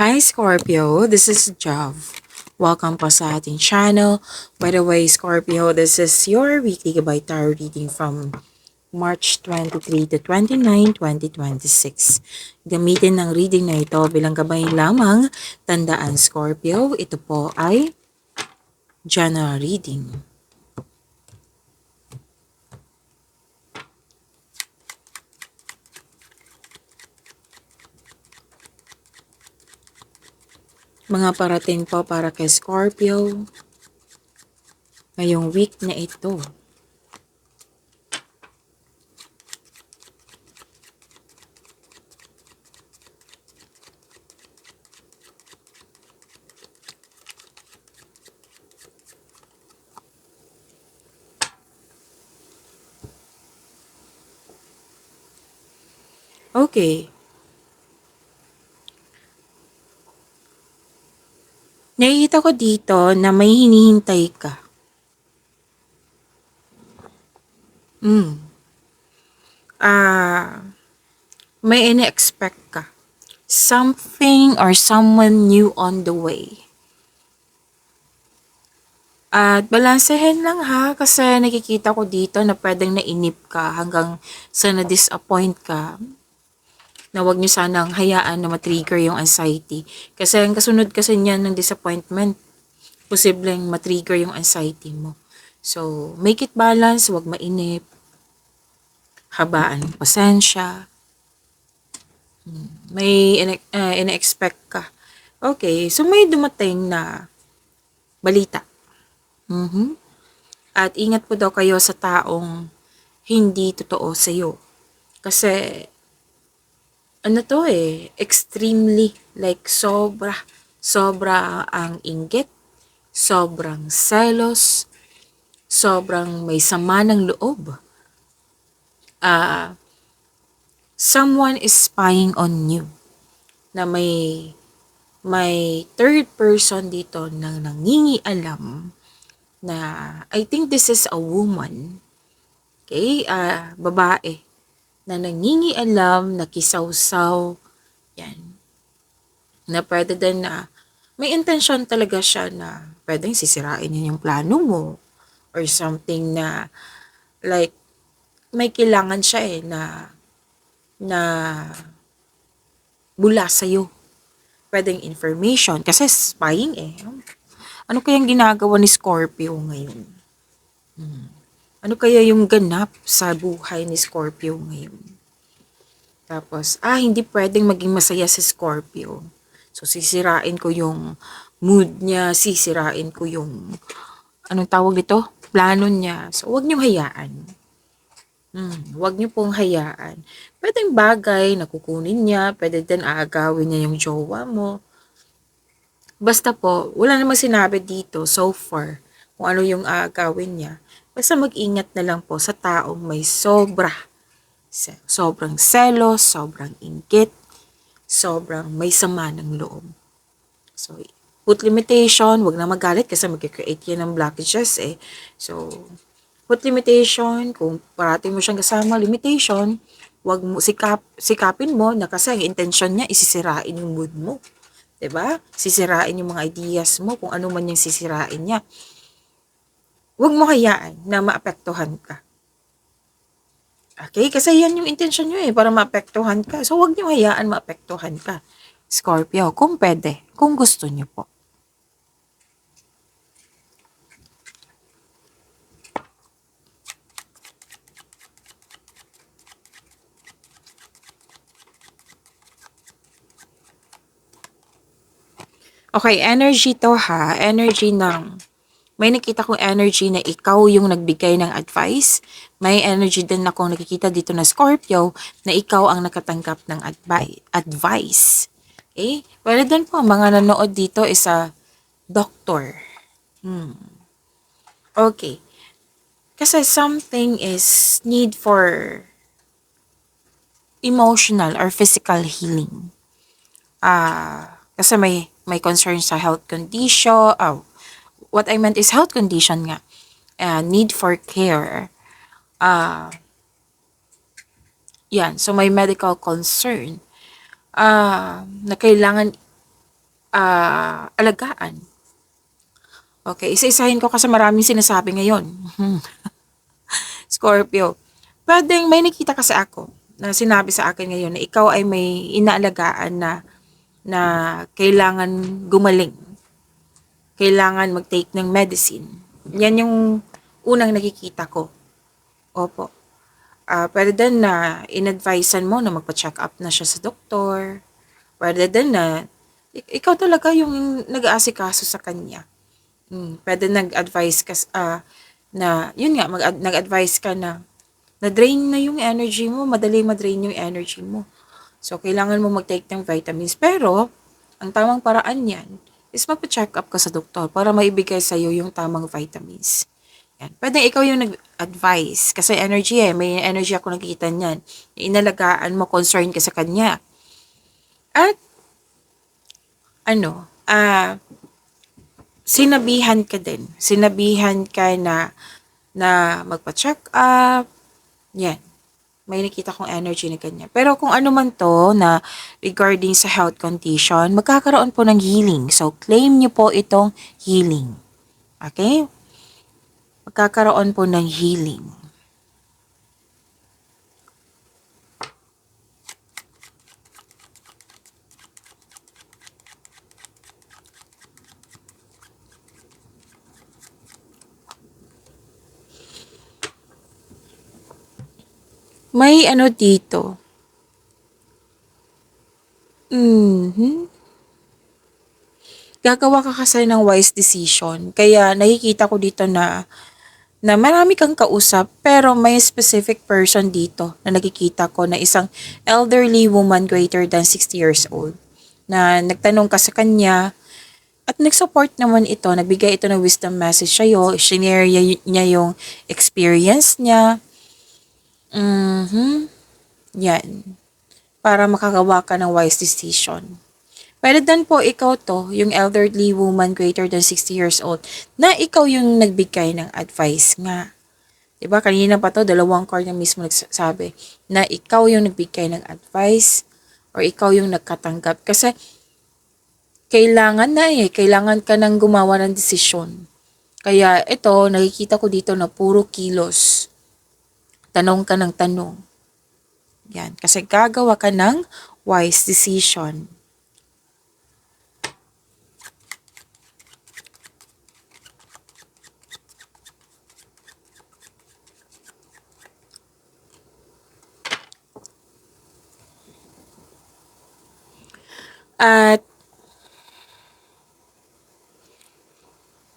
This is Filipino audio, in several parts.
Hi Scorpio, this is Jav. Welcome po sa ating channel. By the way, Scorpio, this is your weekly Gabay Tarot reading from March 23 to 29, 2026. Gamitin ng reading na ito bilang gabay lamang. Tandaan Scorpio, ito po ay general reading. Mga parating po para kay Scorpio ngayong week na ito. Okay. Nakikita ko dito na may hinihintay ka. May ini-expect ka. Something or someone new on the way. At balansehin lang ha, kasi nakikita ko dito na pwedeng nainip ka hanggang sa na-disappoint ka. Na wag niyo sanang hayaan na matrigger yung anxiety. Kasi ang kasunod kasi niyan ng disappointment, posibleng matrigger yung anxiety mo. So, make it balance, wag mainip, habaan ng pasensya. May ina-expect ka. Okay, so may dumating na balita. At ingat po daw kayo sa taong hindi totoo sa iyo. Kasi, extremely, like sobra ang inggit, sobrang selos, sobrang may sama ng loob. Someone is spying on you. Na may third person dito na nangingialam na I think this is a woman. Okay? Babae na nangingialam, nakisawsaw. Yan. Na pwede din na may intention talaga siya na pwedeng sisirain niya yung plano mo or something na like may kailangan siya na bula sa'yo. Pwedeng information kasi spying Ano kayang ginagawa ni Scorpio ngayon? Ano kaya yung ganap sa buhay ni Scorpio ngayon? Tapos, hindi pwedeng maging masaya si Scorpio. So, sisirain ko yung mood niya, sisirain ko yung, anong tawag dito? Plano niya. So, wag niyong hayaan. Wag niyo pong hayaan. Pwedeng bagay na kukunin niya, pwede din aagawin niya yung jowa mo. Basta po, wala namang sinabi dito so far kung ano yung aagawin niya. Basta mag-ingat na lang po sa taong may sobrang selos, sobrang inggit, sobrang may sama ng loob. So, put limitation, wag na magalit kasi mag-create yan ng blockages So, put limitation, kung parating mo siyang kasama, limitation, wag mo sikapin mo na kasi ang intention niya isisirain yung mood mo. 'Di ba? Sisirain yung mga ideas mo kung ano man yung sisirain niya. Huwag mo hayaan na maapektuhan ka. Okay? Kasi yan yung intention niyo para maapektuhan ka. So, huwag niyo hayaan maapektuhan ka. Scorpio, kung pwede, kung gusto niyo po. Okay, energy to ha. Energy ng, may nakita kong energy na ikaw yung nagbigay ng advice. May energy din akong nakikita dito na Scorpio na ikaw ang nakatanggap ng advice. Okay? Well, din po, mga nanood dito is a doctor. Okay. Kasi something is need for emotional or physical healing. Kasi may concern sa health condition. What I meant is health condition nga. Need for care. Yan. So, may medical concern. Na kailangan alagaan. Okay, isa-isahin ko kasi maraming sinasabi ngayon. Scorpio. Pwedeng may nakita kasi ako na sinabi sa akin ngayon na ikaw ay may inaalagaan na kailangan gumaling. Kailangan mag-take ng medicine. Yan yung unang nakikita ko. Opo. Pwede din na in-advisean mo na magpa-check up na siya sa doktor. Pwede din na ikaw talaga yung nag-aasikaso sa kanya. Pwede nag-advise ka na, yun nga, nag-advise ka na-drain na yung energy mo, madali ma-drain yung energy mo. So, kailangan mo mag-take ng vitamins. Pero, ang tamang paraan yan is magpa-check up ka sa doktor para maibigay sa'yo yung tamang vitamins. Yan. Pwede ikaw yung nag-advise. Kasi energy may energy ako nakikita niyan. Inalagaan mo, concern ka sa kanya. At, sinabihan ka din. Sinabihan ka na magpa-check up. Yan. May nakita kong energy na ganyan. Pero kung ano man to na regarding sa health condition, magkakaroon po ng healing. So, claim niyo po itong healing. Okay? Magkakaroon po ng healing. May dito. Gagawa ka kasi ng wise decision. Kaya nakikita ko dito na marami kang kausap pero may specific person dito na nakikita ko na isang elderly woman greater than 60 years old na nagtanong ka sa kanya at nag-support naman ito, nagbigay ito ng wisdom message sa'yo, shinare niya yung experience niya. Yan. Para makagawa ka ng wise decision. Pwede din po ikaw to, yung elderly woman greater than 60 years old, na ikaw yung nagbigay ng advice nga. Diba? Kanina pa to, dalawang card na mismo nagsasabi na ikaw yung nagbigay ng advice or ikaw yung nagkatanggap. Kasi kailangan ka nang gumawa ng desisyon. Kaya ito, nakikita ko dito na puro kilos. Tanong ka ng tanong. Yan. Kasi gagawa ka ng wise decision. At,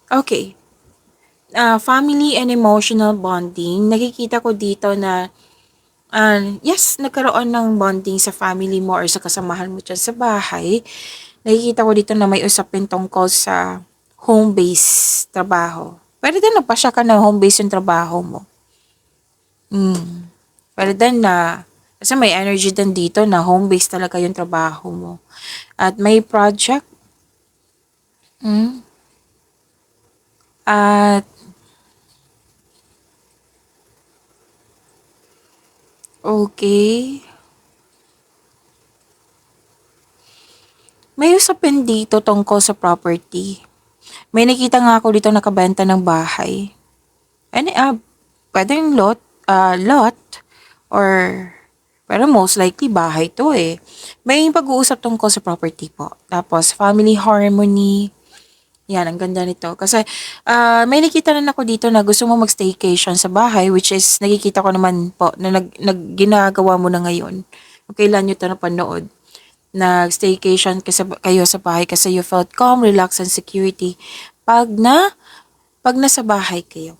okay. Family and emotional bonding. Nakikita ko dito na, yes, nagkaroon ng bonding sa family mo or sa kasamahan mo dyan sa bahay. Nakikita ko dito na may usapin tungkol sa home-based trabaho. Pwede din nagpasya ka na home-based yung trabaho mo. Pwede din na, kasi may energy din dito na home-based talaga yung trabaho mo. At may project. At, okay. May usapin dito tungkol sa property. May nakita nga ako dito nakabenta ng bahay. Pwedeng lot, or, pero most likely bahay to eh. May pag-uusap tungkol sa property po. Tapos, family harmony. Yan, ang ganda nito. Kasi, may nakita rin ako dito na gusto mo mag-staycation sa bahay, which is, nakikita ko naman po na ginagawa mo na ngayon. Kung kailan nyo ito napanood. Nag-staycation kayo sa bahay kasi you felt calm, relaxed, and security pag nasa bahay kayo.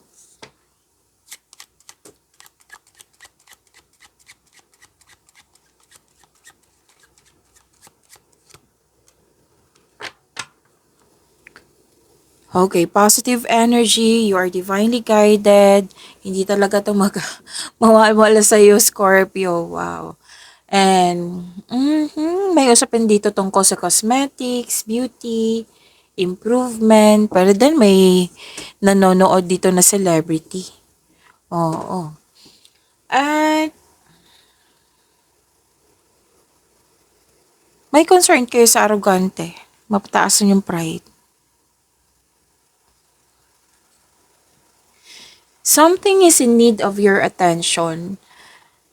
Okay, positive energy, you are divinely guided, hindi talaga ito mawawala sa iyo, Scorpio, wow. And, may usapin dito tungkol sa cosmetics, beauty, improvement, pero din may nanonood dito na celebrity. Oo. At, may concern kayo sa arrogante. Mapataas yung pride. Something is in need of your attention.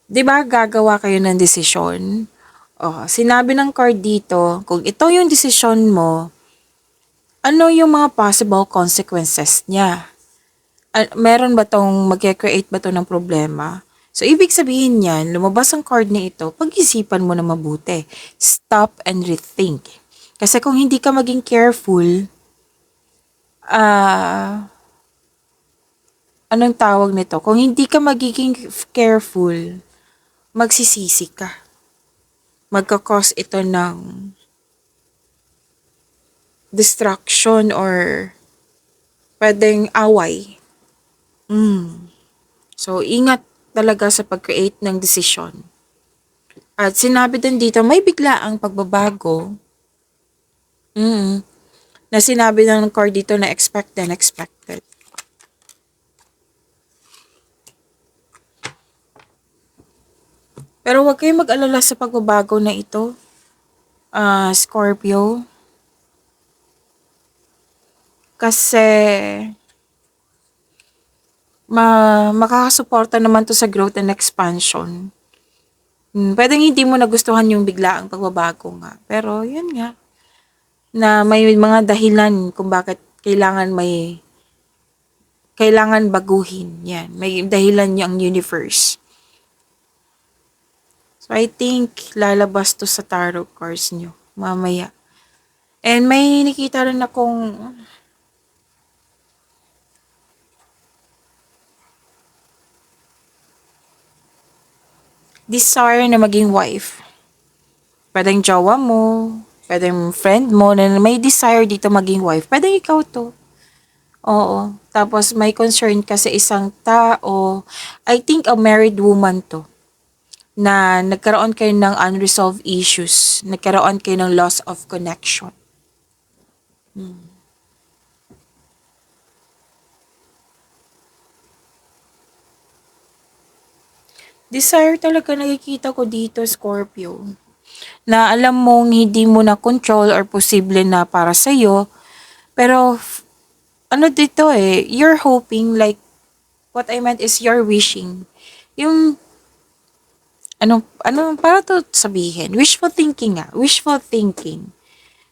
'Di ba gagawa kayo ng desisyon? Oh, sinabi ng card dito, kung ito yung desisyon mo, ano yung mga possible consequences niya? Meron ba tong magke-create ba to ng problema? So, ibig sabihin niyan, lumabas ang card na ito, pag-isipan mo na mabuti. Stop and rethink. Kasi kung hindi ka maging careful, anong tawag nito? Kung hindi ka magiging careful, magsisisi ka. Magkakos ito ng distraction or pwedeng away. So, ingat talaga sa pag-create ng desisyon. At sinabi din dito, may biglaang pagbabago. Na sinabi ng card dito na expect and expected. Pero huwag kayong mag-alala sa pagbabago na ito, Scorpio. Kasi makakasuporta naman to sa growth and expansion. Pwedeng hindi mo nagustuhan yung biglaang pagbabago nga. Pero yun nga, na may mga dahilan kung bakit kailangan baguhin. Yan, may dahilan yung universe. So I think lalabas to sa tarot cards nyo mamaya. And may nakita rin akong desire na maging wife. Pwedeng jowa mo, pwedeng friend mo na may desire dito maging wife. Pwedeng ikaw to. Oo. Tapos may concern ka sa isang tao. I think a married woman to. Na nagkaroon kayo ng unresolved issues. Nagkaroon kayo ng loss of connection. Desire talaga nakikita ko dito, Scorpio. Na alam mong hindi mo na control or posible na para sa'yo. Pero, ano dito you're hoping like, what I meant is you're wishing. Yung, para to sabihin? Wishful thinking nga. Wishful thinking.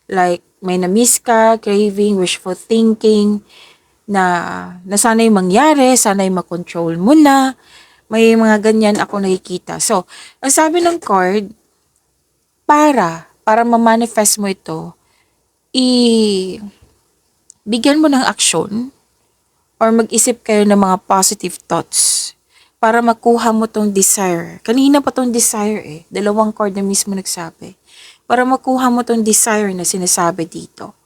Like, may na-miss ka, craving, wishful thinking, na sana'y mangyari, sana'y makontrol mo na. May mga ganyan ako nakikita. So, ang sabi ng card, para ma-manifest mo ito, bigyan mo ng aksyon or mag-isip kayo ng mga positive thoughts para makuha mo tong desire. Kanina pa tong desire Dalawang card na mismo nagsabi. Para makuha mo tong desire na sinasabi dito.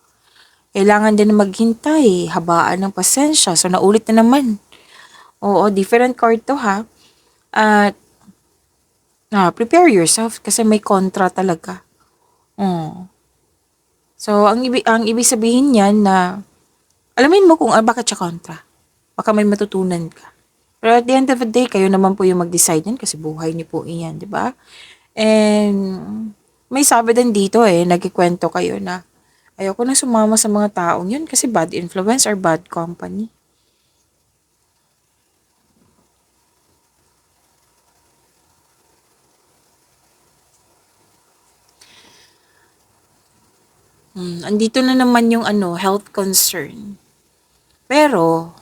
Kailangan din na maghintay, habaan ng pasensya. So, naulit na naman. Oo, different card to ha. At, prepare yourself kasi may kontra talaga. So, ang ibig sabihin niyan na, alamin mo kung bakit siya kontra. Baka may matutunan ka. Pero at the end of the day, kayo naman po yung mag-decide yan kasi buhay niyo po iyan, di ba? And, may sabi din dito nagkikwento kayo na, ayoko na sumama sa mga taong yun kasi bad influence or bad company. Andito na naman yung health concern. Pero,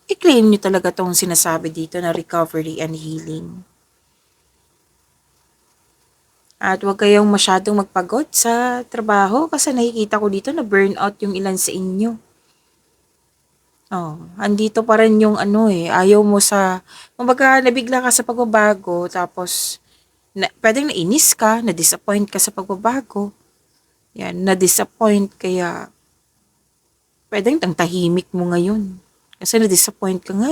i-claim nyo talaga tong sinasabi dito na recovery and healing. At huwag kayong masyadong magpagod sa trabaho kasi nakikita ko dito na burnout yung ilan sa inyo. Andito pa rin yung ayaw mo kumbaga nabigla ka sa pagbabago tapos pwedeng nainis ka, na-disappoint ka sa pagbabago. Yan, na-disappoint kaya pwedeng tahimik mo ngayon. Kasi na-disappoint ka nga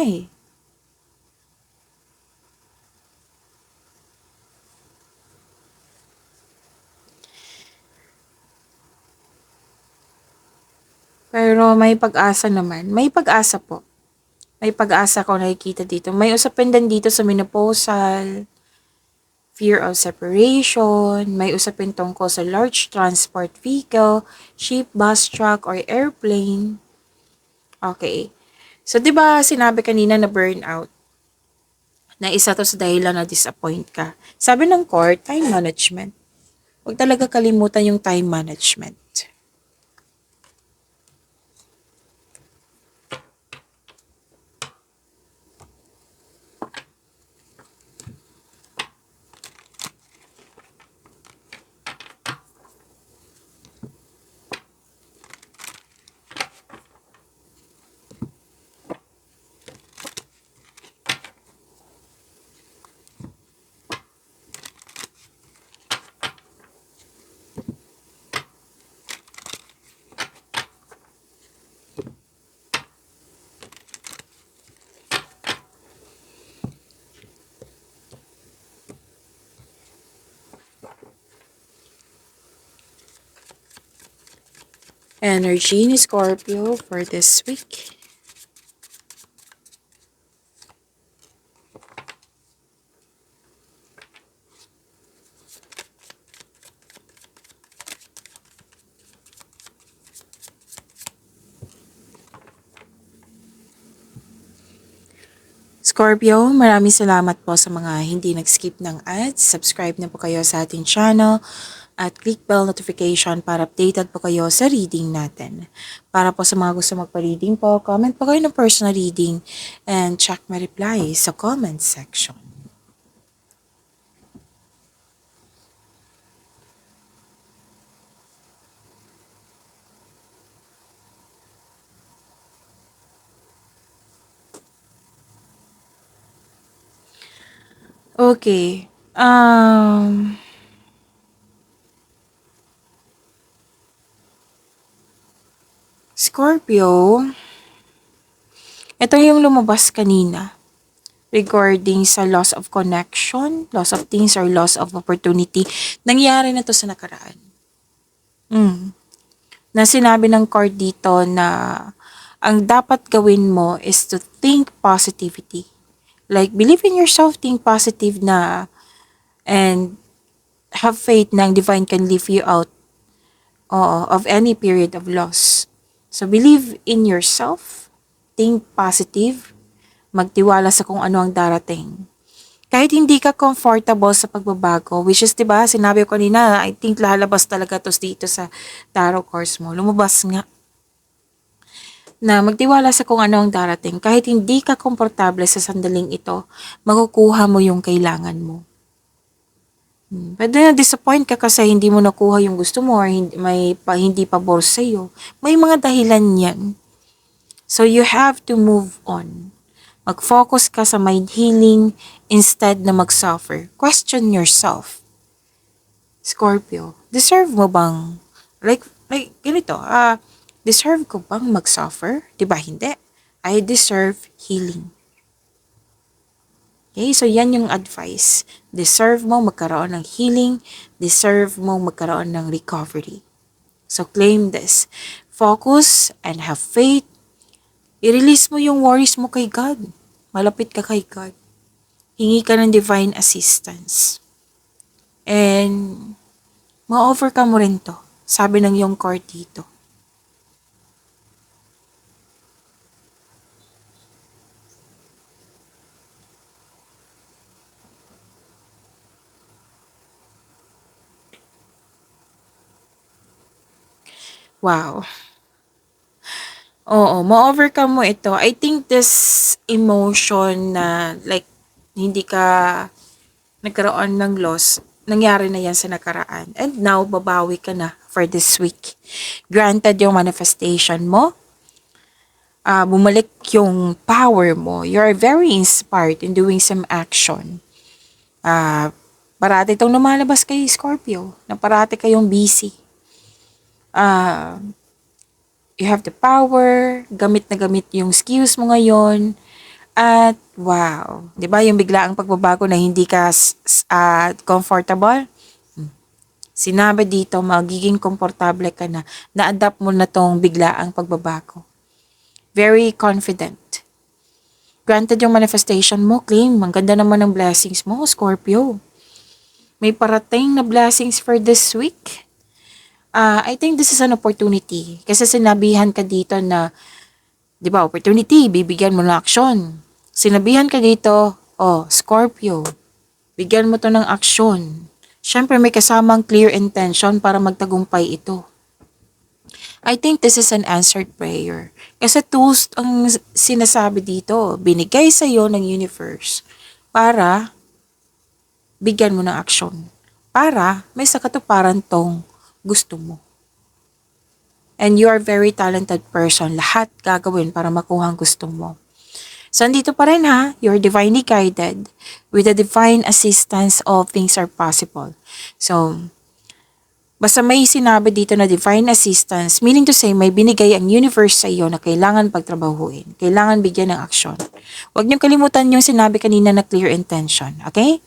Pero may pag-asa naman. May pag-asa po. May pag-asa ko nakikita dito. May usapin din dito sa menopausal fear of separation, may usapin tungkol sa large transport vehicle, ship, bus, truck, or airplane. Okay. So, di ba sinabi kanina na burnout, na isa to sa dahilan na disappoint ka. Sabi ng court, time management. Huwag talaga kalimutan yung time management. Energy ni Scorpio for this week. Scorpio, maraming salamat po sa mga hindi nag-skip ng ads. Subscribe na po kayo sa ating channel at click bell notification para updated po kayo sa reading natin. Para po sa mga gusto magpa-reading po, comment po kayo ng personal reading and check my reply sa comment section. Okay. Scorpio, ito yung lumabas kanina regarding sa loss of connection, loss of things, or loss of opportunity. Nangyari na to sa nakaraan. Na sinabi ng card dito na ang dapat gawin mo is to think positivity. Like, believe in yourself, think positive na, and have faith na ang divine can lift you out of any period of loss. So, believe in yourself, think positive, magtiwala sa kung ano ang darating. Kahit hindi ka comfortable sa pagbabago, which is, diba, sinabi ko kanina, I think lalabas talaga to dito sa tarot cards mo. Lumabas nga na magtiwala sa kung ano ang darating. Kahit hindi ka komportable sa sandaling ito, makukuha mo yung kailangan mo. Pwede na disappoint ka kasi hindi mo nakuha yung gusto mo or hindi pabor sa'yo. May mga dahilan yan. So you have to move on. Mag-focus ka sa mind healing instead na mag-suffer. Question yourself. Scorpio, deserve mo bang, like ganito, deserve ko bang mag-suffer? Diba hindi? I deserve healing. Okay, so yan yung advice. Deserve mo magkaroon ng healing, deserve mo magkaroon ng recovery. So claim this. Focus and have faith. I-release mo yung worries mo kay God. Malapit ka kay God. Hingi ka ng divine assistance. And ma-overcome mo rin to. Sabi ng yung card dito. Wow. Oo, ma-overcome mo ito. I think this emotion na like hindi ka nagkaroon ng loss, nangyari na yan sa nakaraan. And now, babawi ka na for this week. Granted yung manifestation mo, bumalik yung power mo. You're very inspired in doing some action. Parati itong lumalabas kay Scorpio, na parati kayong busy. You have the power, gamit na gamit yung skills mo ngayon, at wow, 'di ba yung biglaang pagbabago na hindi ka comfortable? Sinabi dito, magiging komportable ka na, na-adapt mo na tong biglaang pagbabago. Very confident. Granted yung manifestation mo, claim, ang ganda naman ng blessings mo, Scorpio. May parating na blessings for this week. I think this is an opportunity. Kasi sinabihan ka dito na, di ba, opportunity, bibigyan mo ng aksyon. Sinabihan ka dito, Scorpio, bigyan mo to ng aksyon. Siyempre, may kasamang clear intention para magtagumpay ito. I think this is an answered prayer. Kasi tools ang sinasabi dito, binigay sa iyo ng universe para bigyan mo ng aksyon. Para may sakatuparan tong gusto mo. And you are very talented person. Lahat gagawin para makuha ang gusto mo. So, andito pa rin ha, you're divinely guided. With the divine assistance, all things are possible. So, basta may sinabi dito na divine assistance, meaning to say, may binigay ang universe sa iyo na kailangan pagtrabahuin. Kailangan bigyan ng aksyon. Huwag niyong kalimutan yung sinabi kanina na clear intention. Okay?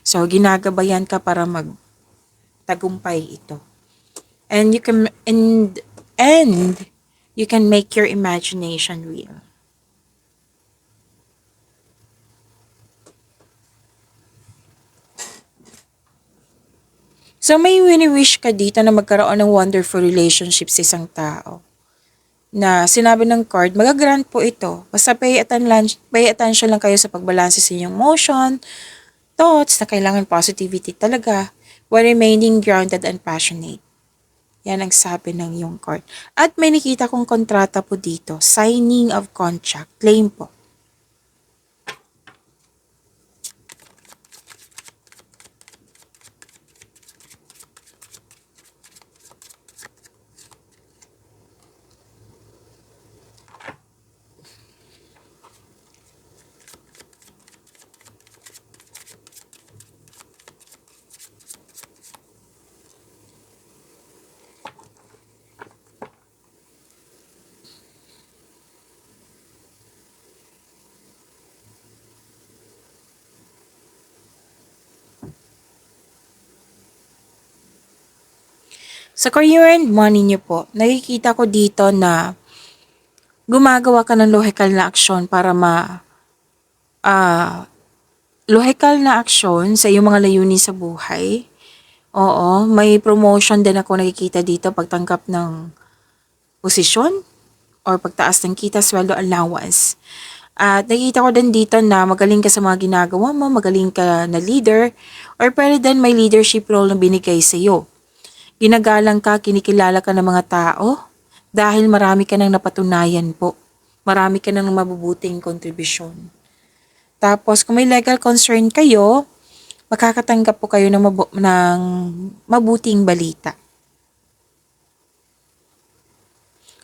So, ginagabayan ka para magtagumpay ito. And you can, and you can make your imagination real. So, may wini-wish ka dito na magkaroon ng wonderful relationship sa isang tao. Na sinabi ng card, magagrant po ito. Basta pay attention lang kayo sa pagbalanse sa inyong motion, thoughts na kailangan positivity talaga, while remaining grounded and passionate. Yan ang sabi ng iyong card. At may nakita kong kontrata po dito, signing of contract, claim po. Sa career and money niyo po, nakikita ko dito na gumagawa ka ng logical na aksyon para logical na aksyon sa iyong mga layunin sa buhay. Oo, may promotion din ako nakikita dito, pagtanggap ng posisyon or pagtaas ng kita, sweldo, allowance. At nakikita ko din dito na magaling ka sa mga ginagawa mo, magaling ka na leader, or pwede din may leadership role na binigay sa iyo. Ginagalang ka, kinikilala ka ng mga tao dahil marami ka nang napatunayan po. Marami ka nang mabubuting kontribusyon. Tapos kung may legal concern kayo, makakatanggap po kayo ng mabuting balita.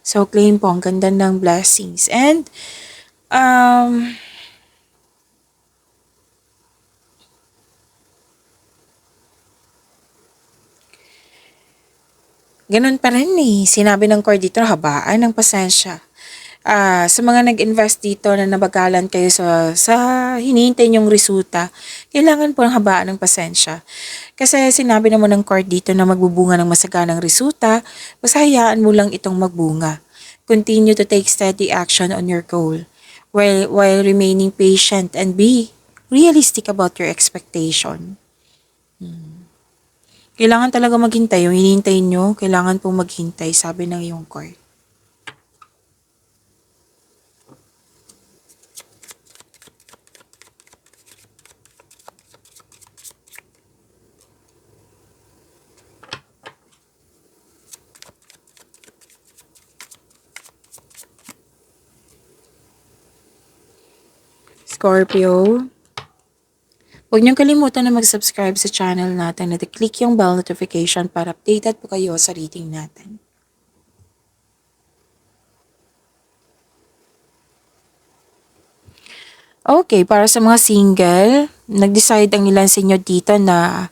So claim po, ang ganda ng blessings. And ganun pa rin eh. Sinabi ng card dito, habaan ng pasensya. Sa mga nag-invest dito na nabagalan kayo sa hinihintay niyong resulta, kailangan po ng habaan ng pasensya. Kasi sinabi naman ng card dito na magbubunga ng masaganang resulta, basta hayaan mo lang itong magbunga. Continue to take steady action on your goal while remaining patient and be realistic about your expectation. Kailangan talaga maghintay. Yung hinihintay nyo, kailangan pong maghintay, sabi ng iyong card. Scorpio, huwag niyong kalimutan na mag-subscribe sa channel natin at i-click yung bell notification para updated po kayo sa reading natin. Okay, para sa mga single, nag-decide ang ilan sa inyo dito na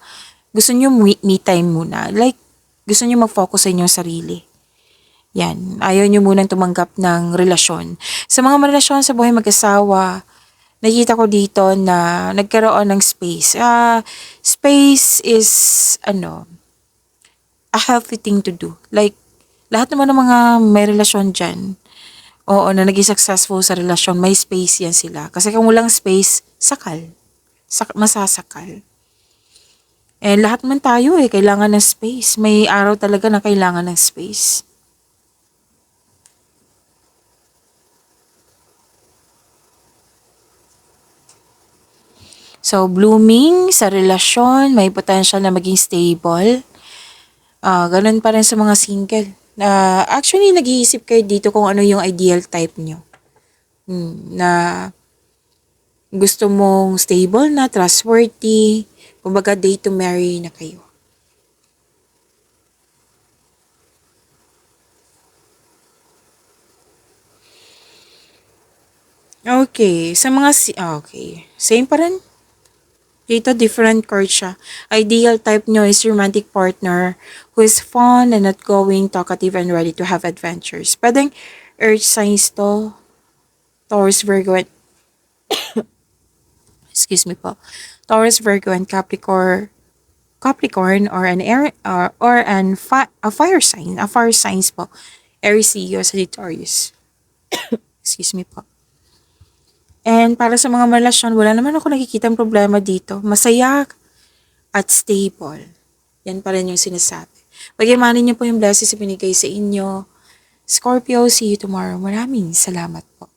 gusto niyo me time muna. Like, gusto niyo mag-focus sa inyong sarili. Yan, ayaw niyo munang tumanggap ng relasyon. Sa mga relasyon sa buhay mag-asawa, nakita ko dito na nagkaroon ng space. Space is, a healthy thing to do. Like, lahat naman ng mga may relasyon dyan, na naging successful sa relasyon, may space yan sila. Kasi kung walang space, sakal. Masasakal. Eh, lahat man tayo kailangan ng space. May araw talaga na kailangan ng space. So, blooming sa relasyon, may potential na maging stable. Ganun pa rin sa mga single. Actually, nag-iisip kayo dito kung ano yung ideal type nyo. Na gusto mong stable na, trustworthy, kumbaga date to marry na kayo. Okay, sa mga okay. Same pa rin. Dito, different card siya. Ideal type nyo is romantic partner who is fun and outgoing, talkative, and ready to have adventures. Pwedeng earth signs to, Taurus, Virgo, and, excuse me po, Taurus, Virgo, and Capricorn, or an air, a fire signs po. Aries, Leo, Sagittarius. Excuse me po. And para sa mga relasyon, wala naman ako nakikitang problema dito. Masaya at stable. Yan pa rin yung sinasabi. Pagyamanin niyo po yung blessings na binigay sa inyo. Scorpio, see you tomorrow. Maraming salamat po.